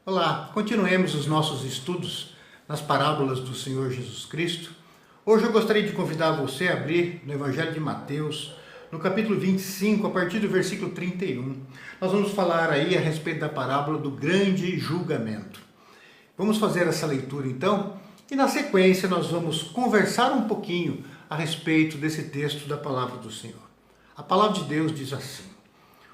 Olá, continuemos os nossos estudos nas parábolas do Senhor Jesus Cristo. Hoje eu gostaria de convidar você a abrir no Evangelho de Mateus, no capítulo 25, a partir do versículo 31. Nós vamos falar aí a respeito da parábola do grande julgamento. Vamos fazer essa leitura então, e na sequência nós vamos conversar um pouquinho a respeito desse texto da palavra do Senhor. A palavra de Deus diz assim: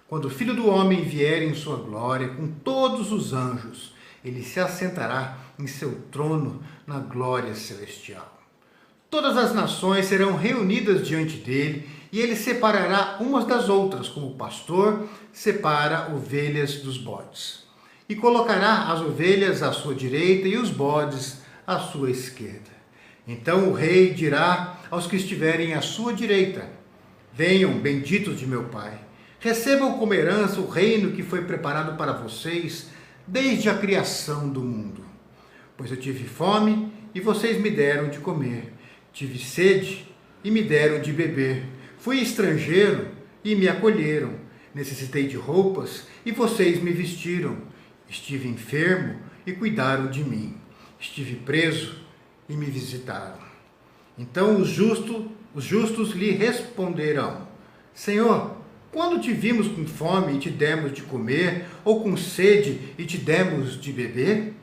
quando o Filho do Homem vier em sua glória com todos os anjos, ele se assentará em seu trono na glória celestial. Todas as nações serão reunidas diante dele e ele separará umas das outras, como o pastor separa ovelhas dos bodes. E colocará as ovelhas à sua direita e os bodes à sua esquerda. Então o rei dirá aos que estiverem à sua direita: venham, benditos de meu Pai. Recebam como herança o reino que foi preparado para vocês desde a criação do mundo. Pois eu tive fome e vocês me deram de comer. Tive sede e me deram de beber. Fui estrangeiro e me acolheram. Necessitei de roupas e vocês me vestiram. Estive enfermo e cuidaram de mim. Estive preso e me visitaram. Então os justos lhe responderão: Senhor, quando te vimos com fome e te demos de comer, ou com sede e te demos de beber?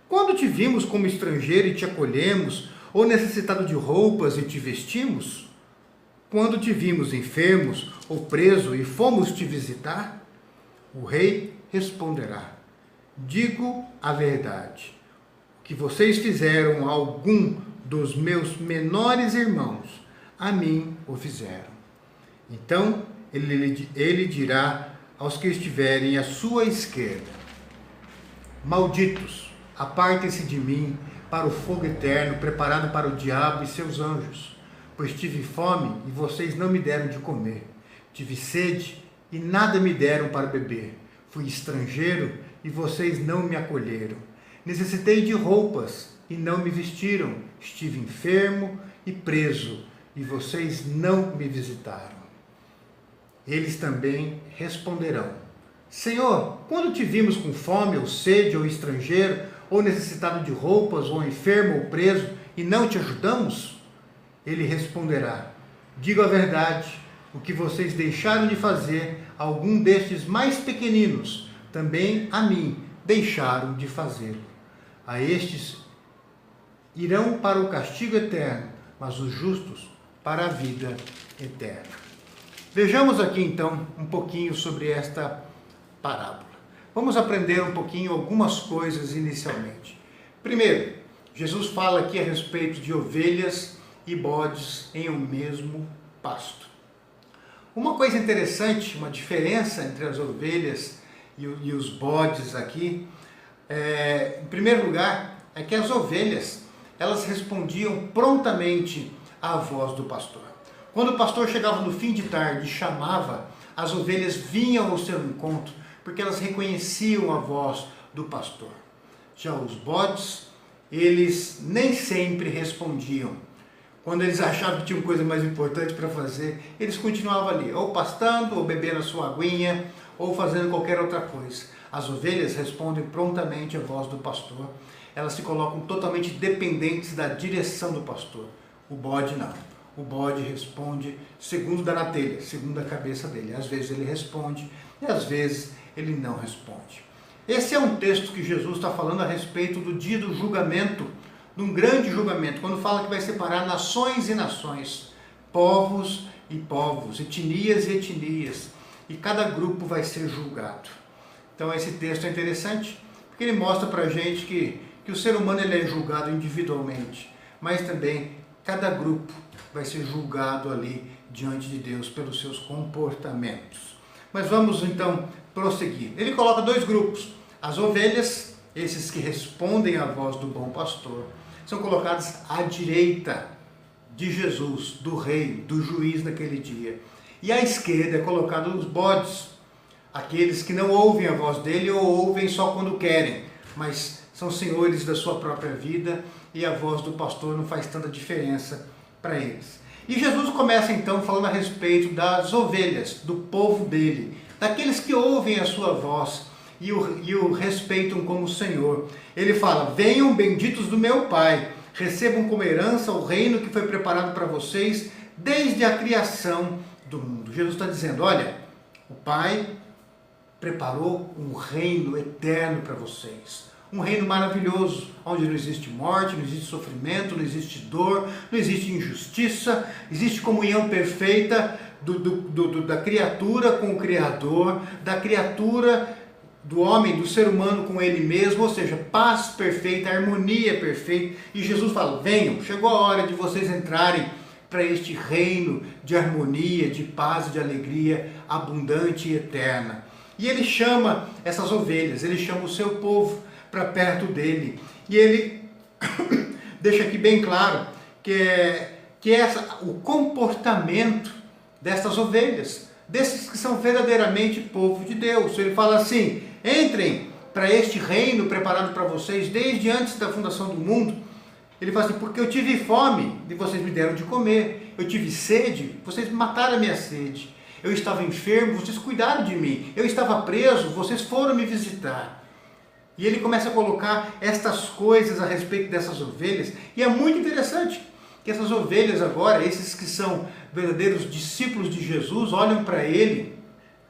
Quando te vimos como estrangeiro e te acolhemos, ou necessitado de roupas e te vestimos? Quando te vimos enfermos ou preso e fomos te visitar? O rei responderá: digo a verdade. O que vocês fizeram a algum dos meus menores irmãos, a mim o fizeram. Então ele dirá aos que estiverem à sua esquerda: malditos, apartem-se de mim para o fogo eterno preparado para o diabo e seus anjos, pois tive fome e vocês não me deram de comer, tive sede e nada me deram para beber, fui estrangeiro e vocês não me acolheram, necessitei de roupas e não me vestiram, estive enfermo e preso e vocês não me visitaram. Eles também responderão: Senhor, quando te vimos com fome, ou sede, ou estrangeiro, ou necessitado de roupas, ou enfermo, ou preso, e não te ajudamos? Ele responderá: digo a verdade, o que vocês deixaram de fazer a algum destes mais pequeninos, também a mim deixaram de fazê-lo. A estes irão para o castigo eterno, mas os justos para a vida eterna. Vejamos aqui então um pouquinho sobre esta parábola. Vamos aprender um pouquinho algumas coisas inicialmente. Primeiro, Jesus fala aqui a respeito de ovelhas e bodes em um mesmo pasto. Uma coisa interessante, uma diferença entre as ovelhas e os bodes aqui, em primeiro lugar, é que as ovelhas, elas respondiam prontamente à voz do pastor. Quando o pastor chegava no fim de tarde e chamava, as ovelhas vinham ao seu encontro, porque elas reconheciam a voz do pastor. Já os bodes, eles nem sempre respondiam. Quando eles achavam que tinham coisa mais importante para fazer, eles continuavam ali, ou pastando, ou bebendo a sua aguinha, ou fazendo qualquer outra coisa. As ovelhas respondem prontamente à voz do pastor. Elas se colocam totalmente dependentes da direção do pastor. O bode não. O bode responde segundo dá na telha, segundo a cabeça dele. Às vezes ele responde e às vezes ele não responde. Esse é um texto que Jesus está falando a respeito do dia do julgamento, de um grande julgamento, quando fala que vai separar nações e nações, povos e povos, etnias e etnias, e cada grupo vai ser julgado. Então esse texto é interessante, porque ele mostra para a gente que o ser humano ele é julgado individualmente, mas também cada grupo vai ser julgado ali diante de Deus pelos seus comportamentos. Mas vamos então prosseguir. Ele coloca dois grupos. As ovelhas, esses que respondem à voz do bom pastor, são colocadas à direita de Jesus, do rei, do juiz naquele dia. E à esquerda é colocado os bodes, aqueles que não ouvem a voz dele ou ouvem só quando querem, mas são senhores da sua própria vida e a voz do pastor não faz tanta diferença para eles. E Jesus começa então falando a respeito das ovelhas, do povo dele, daqueles que ouvem a sua voz e o respeitam como Senhor. Ele fala: venham benditos do meu Pai, recebam como herança o reino que foi preparado para vocês desde a criação do mundo. Jesus está dizendo: olha, o Pai preparou um reino eterno para vocês. Um reino maravilhoso, onde não existe morte, não existe sofrimento, não existe dor, não existe injustiça, existe comunhão perfeita da criatura com o Criador, da criatura, do homem, do ser humano com ele mesmo, ou seja, paz perfeita, harmonia perfeita. E Jesus fala: venham, chegou a hora de vocês entrarem para este reino de harmonia, de paz e de alegria abundante e eterna. E ele chama essas ovelhas, ele chama o seu povo para perto dele. E ele deixa aqui bem claro o comportamento dessas ovelhas, desses que são verdadeiramente povo de Deus. Ele fala assim: entrem para este reino preparado para vocês desde antes da fundação do mundo. Ele fala assim: porque eu tive fome e vocês me deram de comer, eu tive sede, vocês mataram a minha sede, eu estava enfermo, vocês cuidaram de mim, eu estava preso, vocês foram me visitar. E ele começa a colocar estas coisas a respeito dessas ovelhas, e é muito interessante que essas ovelhas agora, esses que são verdadeiros discípulos de Jesus, olham para ele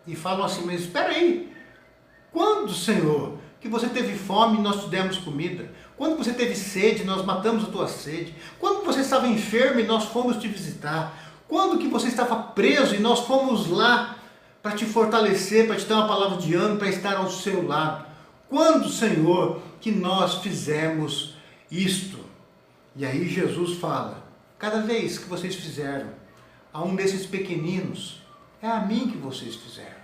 e falam assim: mas espera aí, quando, Senhor, que você teve fome e nós te demos comida? Quando você teve sede, nós matamos a tua sede? Quando você estava enfermo e nós fomos te visitar? Quando que você estava preso e nós fomos lá para te fortalecer, para te dar uma palavra de ânimo, para estar ao seu lado? Quando, Senhor, que nós fizemos isto? E aí Jesus fala: cada vez que vocês fizeram a um desses pequeninos, é a mim que vocês fizeram.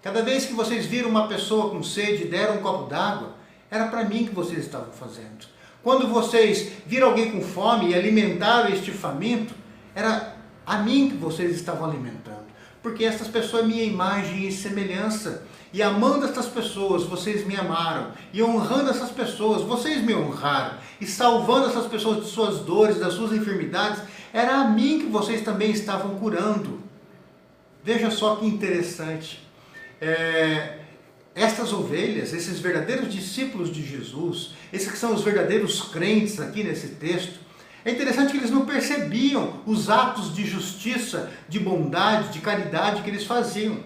Cada vez que vocês viram uma pessoa com sede e deram um copo d'água, era para mim que vocês estavam fazendo. Quando vocês viram alguém com fome e alimentaram este faminto, era a mim que vocês estavam alimentando. Porque essas pessoas é minha imagem e semelhança. E amando essas pessoas, vocês me amaram. E honrando essas pessoas, vocês me honraram. E salvando essas pessoas de suas dores, das suas enfermidades, era a mim que vocês também estavam curando. Veja só que interessante. Estas ovelhas, esses verdadeiros discípulos de Jesus, esses que são os verdadeiros crentes aqui nesse texto, é interessante que eles não percebiam os atos de justiça, de bondade, de caridade que eles faziam.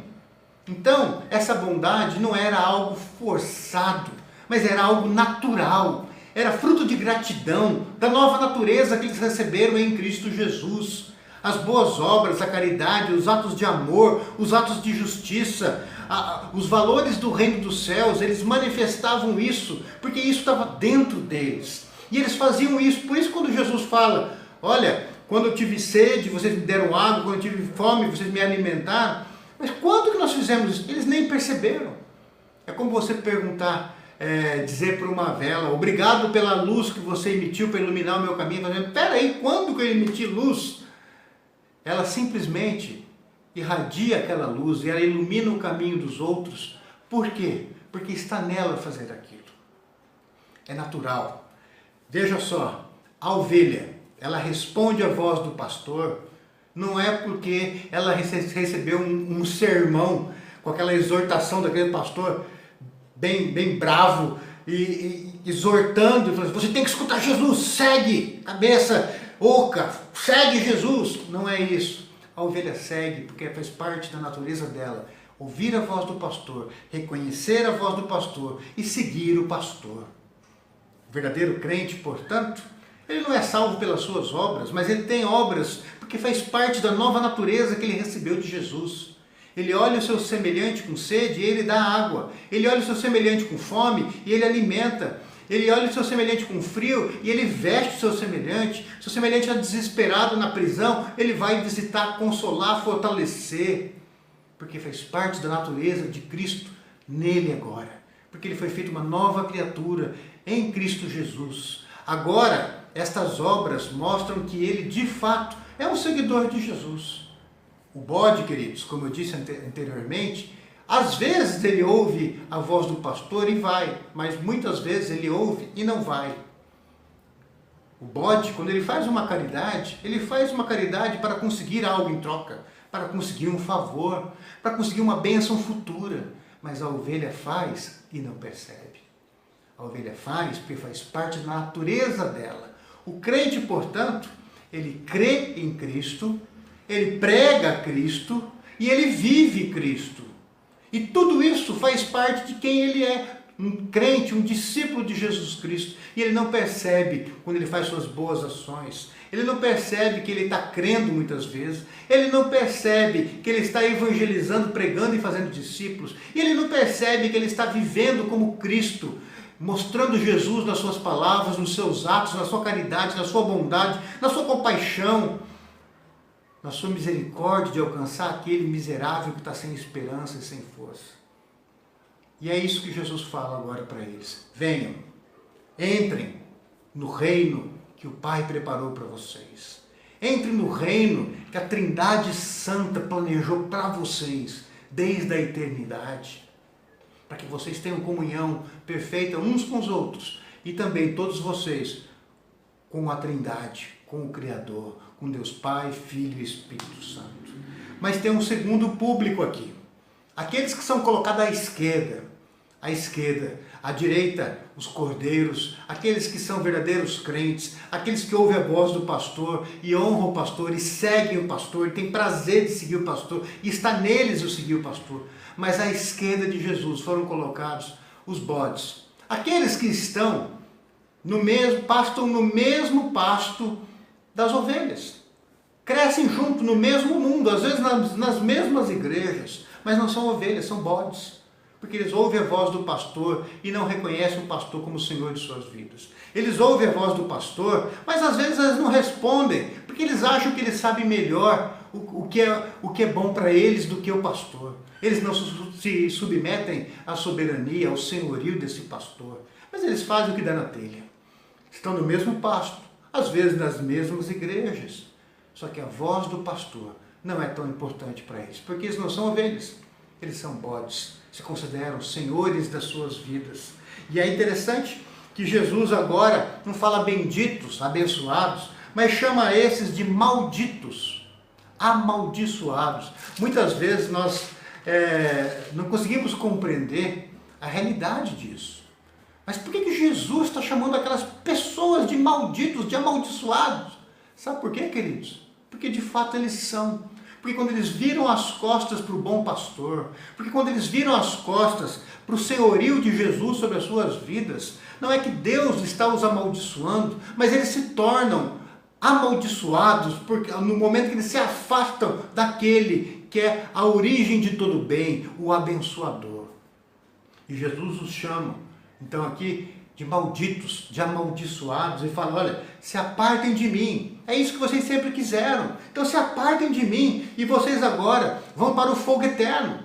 Então, essa bondade não era algo forçado, mas era algo natural. Era fruto de gratidão, da nova natureza que eles receberam em Cristo Jesus. As boas obras, a caridade, os atos de amor, os atos de justiça, os valores do reino dos céus, eles manifestavam isso, porque isso estava dentro deles. E eles faziam isso. Por isso, quando Jesus fala: olha, quando eu tive sede, vocês me deram água, quando eu tive fome, vocês me alimentaram. Mas quando que nós fizemos isso? Eles nem perceberam. É como você perguntar, dizer para uma vela: obrigado pela luz que você emitiu para iluminar o meu caminho. Espera aí, quando que eu emiti luz? Ela simplesmente irradia aquela luz e ela ilumina o caminho dos outros. Por quê? Porque está nela fazer aquilo. É natural. Veja só, a ovelha, ela responde à voz do pastor, não é porque ela recebeu um sermão com aquela exortação daquele pastor bem bravo e exortando, falando: você tem que escutar Jesus, segue, cabeça oca, segue Jesus. Não é isso. A ovelha segue porque faz parte da natureza dela ouvir a voz do pastor, reconhecer a voz do pastor e seguir o pastor. O verdadeiro crente, portanto, ele não é salvo pelas suas obras, mas ele tem obras porque faz parte da nova natureza que ele recebeu de Jesus. Ele olha o seu semelhante com sede e ele dá água. Ele olha o seu semelhante com fome e ele alimenta. Ele olha o seu semelhante com frio e ele veste o seu semelhante. Seu semelhante está desesperado na prisão, ele vai visitar, consolar, fortalecer. Porque faz parte da natureza de Cristo nele agora. Porque ele foi feito uma nova criatura em Cristo Jesus. Agora, estas obras mostram que ele, de fato, é um seguidor de Jesus. O bode, queridos, como eu disse anteriormente, às vezes ele ouve a voz do pastor e vai, mas muitas vezes ele ouve e não vai. O bode, quando ele faz uma caridade para conseguir algo em troca, para conseguir um favor, para conseguir uma bênção futura, mas a ovelha faz e não percebe. A ovelha faz porque faz parte da natureza dela. O crente, portanto, ele crê em Cristo, ele prega Cristo e ele vive Cristo. E tudo isso faz parte de quem ele é. Um crente, um discípulo de Jesus Cristo. E ele não percebe quando ele faz suas boas ações. Ele não percebe que ele está crendo muitas vezes. Ele não percebe que ele está evangelizando, pregando e fazendo discípulos. E ele não percebe que ele está vivendo como Cristo, mostrando Jesus nas suas palavras, nos seus atos, na sua caridade, na sua bondade, na sua compaixão, na sua misericórdia de alcançar aquele miserável que está sem esperança e sem força. E é isso que Jesus fala agora para eles. Venham, entrem no reino que o Pai preparou para vocês. Entrem no reino que a Trindade Santa planejou para vocês desde a eternidade. Para que vocês tenham comunhão perfeita uns com os outros. E também todos vocês com a Trindade, com o Criador, com Deus Pai, Filho e Espírito Santo. Mas tem um segundo público aqui. Aqueles que são colocados à esquerda, à direita, os cordeiros, aqueles que são verdadeiros crentes, aqueles que ouvem a voz do pastor e honram o pastor e seguem o pastor, e têm prazer de seguir o pastor, e está neles o seguir o pastor. Mas à esquerda de Jesus foram colocados os bodes, aqueles que estão pastam no mesmo pasto das ovelhas, crescem junto no mesmo mundo, às vezes nas mesmas igrejas, mas não são ovelhas, são bodes. Porque eles ouvem a voz do pastor e não reconhecem o pastor como o Senhor de suas vidas. Eles ouvem a voz do pastor, mas às vezes eles não respondem, porque eles acham que eles sabem melhor o que é bom para eles do que o pastor. Eles não se submetem à soberania, ao senhorio desse pastor. Mas eles fazem o que dá na telha. Estão no mesmo pasto, às vezes nas mesmas igrejas. Só que a voz do pastor não é tão importante para eles, porque eles não são ovelhas, eles são bodes. Se consideram senhores das suas vidas. E é interessante que Jesus agora não fala benditos, abençoados, mas chama esses de malditos, amaldiçoados. Muitas vezes nós não conseguimos compreender a realidade disso. Mas por que Jesus está chamando aquelas pessoas de malditos, de amaldiçoados? Sabe por quê, queridos? Porque de fato eles são. Porque quando eles viram as costas para o bom pastor, porque quando eles viram as costas para o senhorio de Jesus sobre as suas vidas, não é que Deus está os amaldiçoando, mas eles se tornam amaldiçoados porque no momento que eles se afastam daquele que é a origem de todo bem, o abençoador. E Jesus os chama, então aqui, de malditos, de amaldiçoados, e fala, olha, se apartem de mim. É isso que vocês sempre quiseram. Então se apartem de mim e vocês agora vão para o fogo eterno.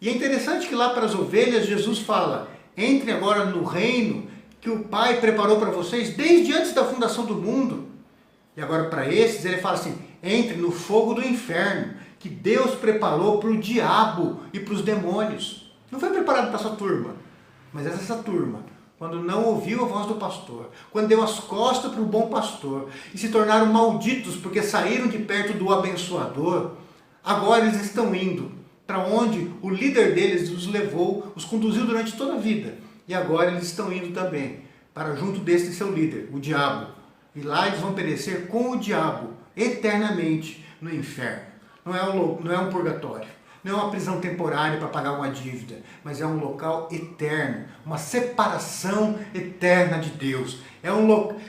E é interessante que lá para as ovelhas Jesus fala, entrem agora no reino que o Pai preparou para vocês desde antes da fundação do mundo. E agora para esses ele fala assim, entrem no fogo do inferno, que Deus preparou para o diabo e para os demônios. Não foi preparado para essa turma, mas essa turma, quando não ouviu a voz do pastor, quando deu as costas para o bom pastor e se tornaram malditos porque saíram de perto do abençoador, agora eles estão indo para onde o líder deles os levou, os conduziu durante toda a vida. E agora eles estão indo também para junto desse seu líder, o diabo. E lá eles vão perecer com o diabo eternamente no inferno. Não é um purgatório. Não é uma prisão temporária para pagar uma dívida, mas é um local eterno, uma separação eterna de Deus.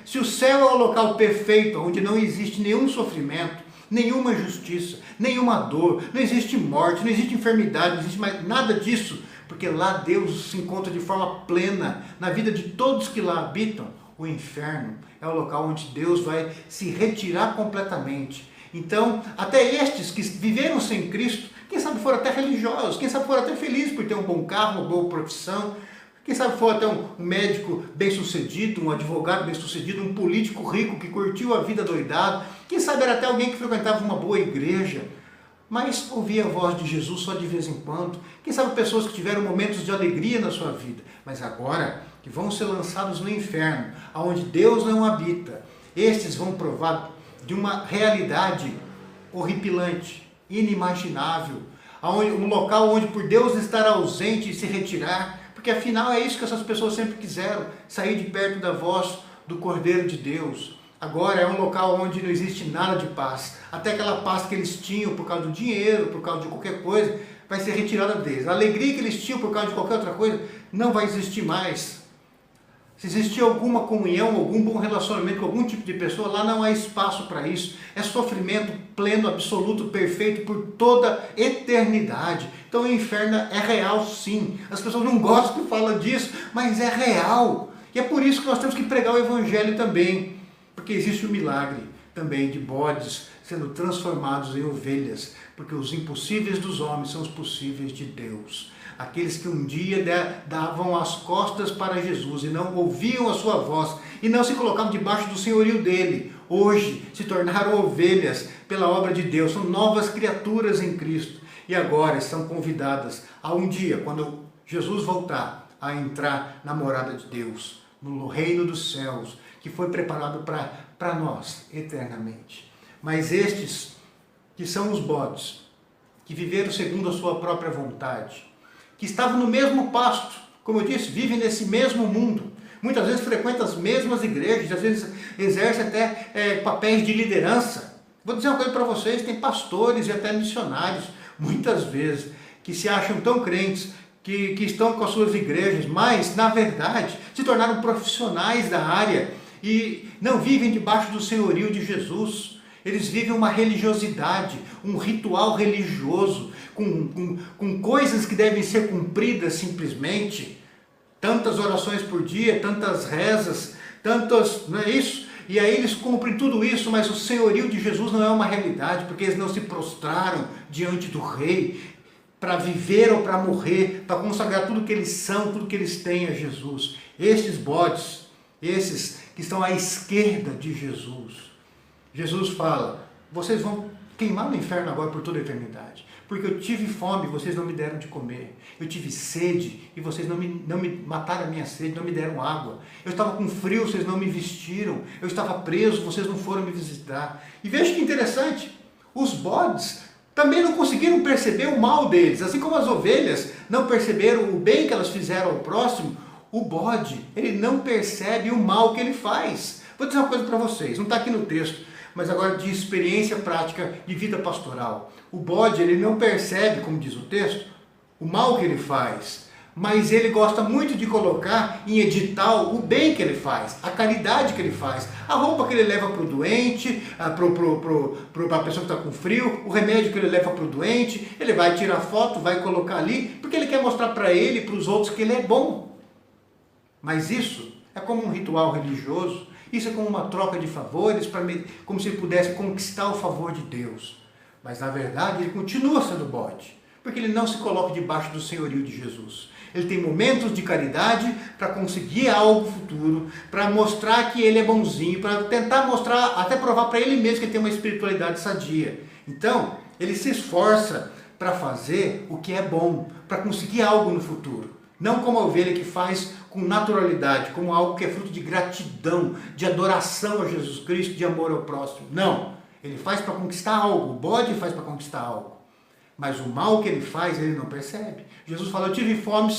Se o céu é o local perfeito, onde não existe nenhum sofrimento, nenhuma injustiça, nenhuma dor, não existe morte, não existe enfermidade, não existe mais nada disso, porque lá Deus se encontra de forma plena na vida de todos que lá habitam. O inferno é o local onde Deus vai se retirar completamente. Então, até estes que viveram sem Cristo, quem sabe foram até religiosos, quem sabe foram até felizes por ter um bom carro, uma boa profissão, quem sabe foram até um médico bem-sucedido, um advogado bem-sucedido, um político rico que curtiu a vida doidado, quem sabe era até alguém que frequentava uma boa igreja, mas ouvia a voz de Jesus só de vez em quando, quem sabe pessoas que tiveram momentos de alegria na sua vida, mas agora que vão ser lançados no inferno, onde Deus não habita, estes vão provar de uma realidade horripilante, inimaginável, um local onde por Deus estar ausente e se retirar, porque afinal é isso que essas pessoas sempre quiseram, sair de perto da voz do Cordeiro de Deus. Agora é um local onde não existe nada de paz. Até aquela paz que eles tinham por causa do dinheiro, por causa de qualquer coisa, vai ser retirada deles. A alegria que eles tinham por causa de qualquer outra coisa não vai existir mais. Se existir alguma comunhão, algum bom relacionamento com algum tipo de pessoa, lá não há espaço para isso. É sofrimento pleno, absoluto, perfeito por toda eternidade. Então o inferno é real, sim. As pessoas não gostam que falam disso, mas é real. E é por isso que nós temos que pregar o evangelho também. Porque existe o milagre também de bodes sendo transformados em ovelhas. Porque os impossíveis dos homens são os possíveis de Deus. Aqueles que um dia davam as costas para Jesus e não ouviam a sua voz e não se colocavam debaixo do senhorio dele, hoje se tornaram ovelhas pela obra de Deus, são novas criaturas em Cristo e agora são convidadas a um dia, quando Jesus voltar, a entrar na morada de Deus, no reino dos céus, que foi preparado para nós eternamente. Mas estes que são os bodes, que viveram segundo a sua própria vontade, que estavam no mesmo pasto, como eu disse, vivem nesse mesmo mundo, muitas vezes frequentam as mesmas igrejas, às vezes exercem até papéis de liderança. Vou dizer uma coisa para vocês, tem pastores e até missionários, muitas vezes, que se acham tão crentes, que estão com as suas igrejas, mas, na verdade, se tornaram profissionais da área e não vivem debaixo do senhorio de Jesus. Eles vivem uma religiosidade, um ritual religioso, com coisas que devem ser cumpridas simplesmente. Tantas orações por dia, tantas rezas, tantas, não é isso? E aí eles cumprem tudo isso, mas o senhorio de Jesus não é uma realidade, porque eles não se prostraram diante do rei para viver ou para morrer, para consagrar tudo que eles são, tudo que eles têm a Jesus. Estes bodes, esses que estão à esquerda de Jesus, Jesus fala, vocês vão queimar no inferno agora por toda a eternidade. Porque eu tive fome e vocês não me deram de comer. Eu tive sede e vocês não me mataram a minha sede, não me deram água. Eu estava com frio, vocês não me vestiram. Eu estava preso, vocês não foram me visitar. E veja que interessante, os bodes também não conseguiram perceber o mal deles. Assim como as ovelhas não perceberam o bem que elas fizeram ao próximo, o bode, ele não percebe o mal que ele faz. Vou dizer uma coisa para vocês, não está aqui no texto, mas agora de experiência prática de vida pastoral. O bode, ele não percebe, como diz o texto, o mal que ele faz, mas ele gosta muito de colocar em edital o bem que ele faz, a caridade que ele faz, a roupa que ele leva para o doente, para a pessoa que está com frio, o remédio que ele leva para o doente, ele vai tirar foto, vai colocar ali, porque ele quer mostrar para ele e para os outros que ele é bom. Mas isso é como um ritual religioso, isso é como uma troca de favores, como se ele pudesse conquistar o favor de Deus. Mas na verdade ele continua sendo bode, porque ele não se coloca debaixo do senhorio de Jesus. Ele tem momentos de caridade para conseguir algo futuro, para mostrar que ele é bonzinho, para tentar mostrar, até provar para ele mesmo que ele tem uma espiritualidade sadia. Então, ele se esforça para fazer o que é bom, para conseguir algo no futuro. Não como a ovelha que faz com naturalidade, como algo que é fruto de gratidão, de adoração a Jesus Cristo, de amor ao próximo. Não, ele faz para conquistar algo, o bode faz para conquistar algo. Mas o mal que ele faz, ele não percebe. Jesus fala, eu tive fome,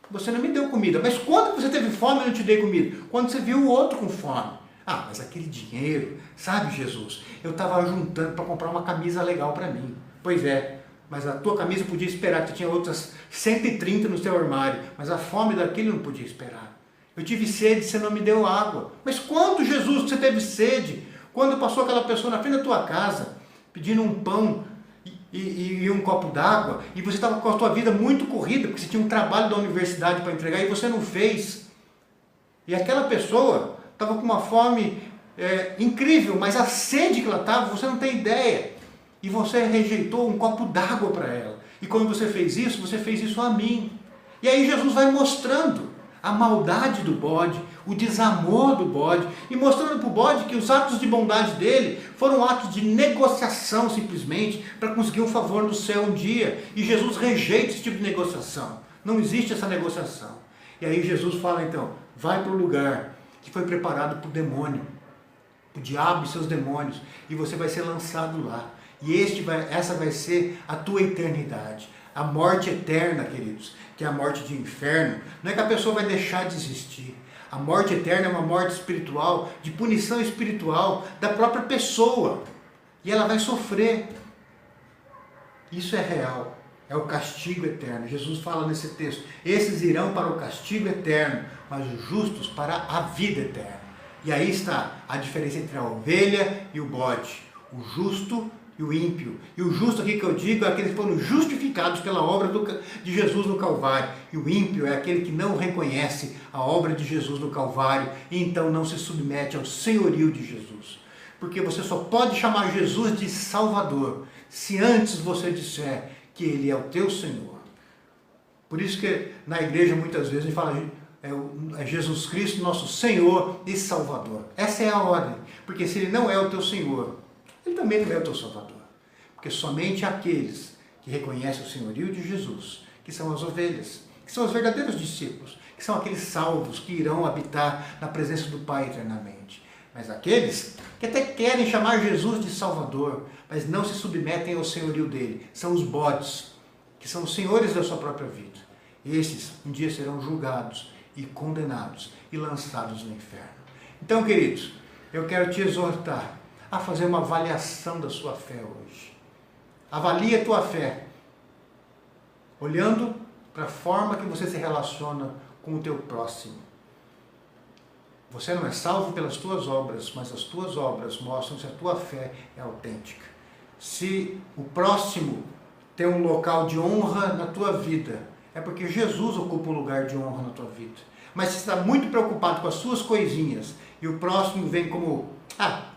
você não me deu comida. Mas quando você teve fome, eu não te dei comida? Quando você viu o outro com fome. Ah, mas aquele dinheiro, sabe, Jesus? Eu estava juntando para comprar uma camisa legal para mim. Pois é, mas a tua camisa podia esperar, que tinha outras 130 no teu armário. Mas a fome daquele não podia esperar. Eu tive sede, você não me deu água. Mas quando, Jesus, você teve sede? Quando passou aquela pessoa na frente da tua casa, pedindo um pão e um copo d'água, e você estava com a tua vida muito corrida, porque você tinha um trabalho da universidade para entregar e você não fez. E aquela pessoa estava com uma fome incrível, mas a sede que ela estava, você não tem ideia. E você rejeitou um copo d'água para ela. E quando você fez isso a mim. E aí Jesus vai mostrando a maldade do bode, o desamor do bode, e mostrando para o bode que os atos de bondade dele foram atos de negociação simplesmente, para conseguir um favor no céu um dia. E Jesus rejeita esse tipo de negociação. Não existe essa negociação. E aí Jesus fala então, vai para o lugar que foi preparado para o demônio, o diabo e seus demônios, e você vai ser lançado lá. E essa vai ser a tua eternidade. A morte eterna, queridos, que é a morte de inferno, não é que a pessoa vai deixar de existir. A morte eterna é uma morte espiritual, de punição espiritual da própria pessoa. E ela vai sofrer. Isso é real. É o castigo eterno. Jesus fala nesse texto: esses irão para o castigo eterno, mas os justos para a vida eterna. E aí está a diferença entre a ovelha e o bode. O justo e o ímpio. E o justo aqui que eu digo é aqueles que foram justificados pela obra de Jesus no Calvário. E o ímpio é aquele que não reconhece a obra de Jesus no Calvário e então não se submete ao senhorio de Jesus. Porque você só pode chamar Jesus de Salvador se antes você disser que Ele é o teu Senhor. Por isso que na igreja muitas vezes a gente fala é Jesus Cristo nosso Senhor e Salvador. Essa é a ordem. Porque se Ele não é o teu Senhor, Ele também não é o teu Salvador. Porque somente aqueles que reconhecem o senhorio de Jesus, que são as ovelhas, que são os verdadeiros discípulos, que são aqueles salvos que irão habitar na presença do Pai eternamente. Mas aqueles que até querem chamar Jesus de Salvador, mas não se submetem ao senhorio dele, são os bodes, que são os senhores da sua própria vida. Esses um dia serão julgados e condenados e lançados no inferno. Então, queridos, eu quero te exortar a fazer uma avaliação da sua fé hoje. Avalie a tua fé, olhando para a forma que você se relaciona com o teu próximo. Você não é salvo pelas tuas obras, mas as tuas obras mostram se a tua fé é autêntica. Se o próximo tem um local de honra na tua vida, é porque Jesus ocupa um lugar de honra na tua vida. Mas se você está muito preocupado com as suas coisinhas e o próximo vem como,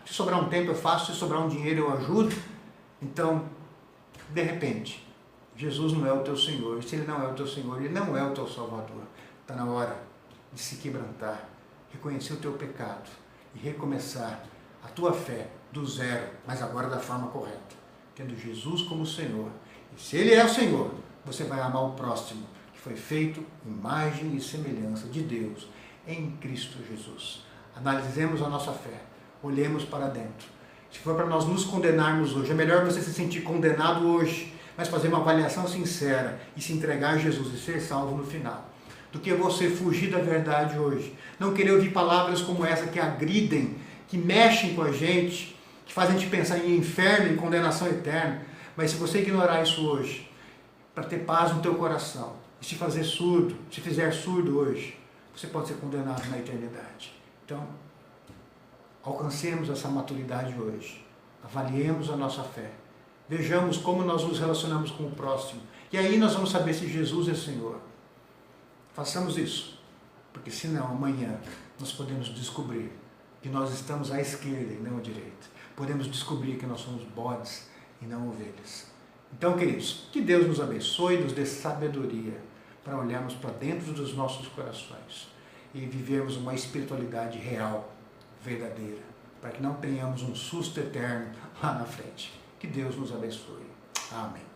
se sobrar um tempo eu faço, se sobrar um dinheiro eu ajudo, então, de repente, Jesus não é o teu Senhor. E se Ele não é o teu Senhor, Ele não é o teu Salvador. Está na hora de se quebrantar, reconhecer o teu pecado e recomeçar a tua fé do zero, mas agora da forma correta, tendo Jesus como Senhor. E se Ele é o Senhor, você vai amar o próximo, que foi feito imagem e semelhança de Deus em Cristo Jesus. Analisemos a nossa fé, olhemos para dentro. Se for para nós nos condenarmos hoje, é melhor você se sentir condenado hoje, mas fazer uma avaliação sincera e se entregar a Jesus e ser salvo no final, do que você fugir da verdade hoje. Não querer ouvir palavras como essa que agridem, que mexem com a gente, que fazem a gente pensar em inferno, em condenação eterna. Mas se você ignorar isso hoje, para ter paz no teu coração, e se fazer surdo, se fizer surdo hoje, você pode ser condenado na eternidade. Então, alcancemos essa maturidade hoje. Avaliemos a nossa fé. Vejamos como nós nos relacionamos com o próximo. E aí nós vamos saber se Jesus é Senhor. Façamos isso. Porque senão amanhã nós podemos descobrir que nós estamos à esquerda e não à direita. Podemos descobrir que nós somos bodes e não ovelhas. Então, queridos, que Deus nos abençoe e nos dê sabedoria para olharmos para dentro dos nossos corações e vivermos uma espiritualidade real, verdadeira, para que não tenhamos um susto eterno lá na frente. Que Deus nos abençoe. Amém.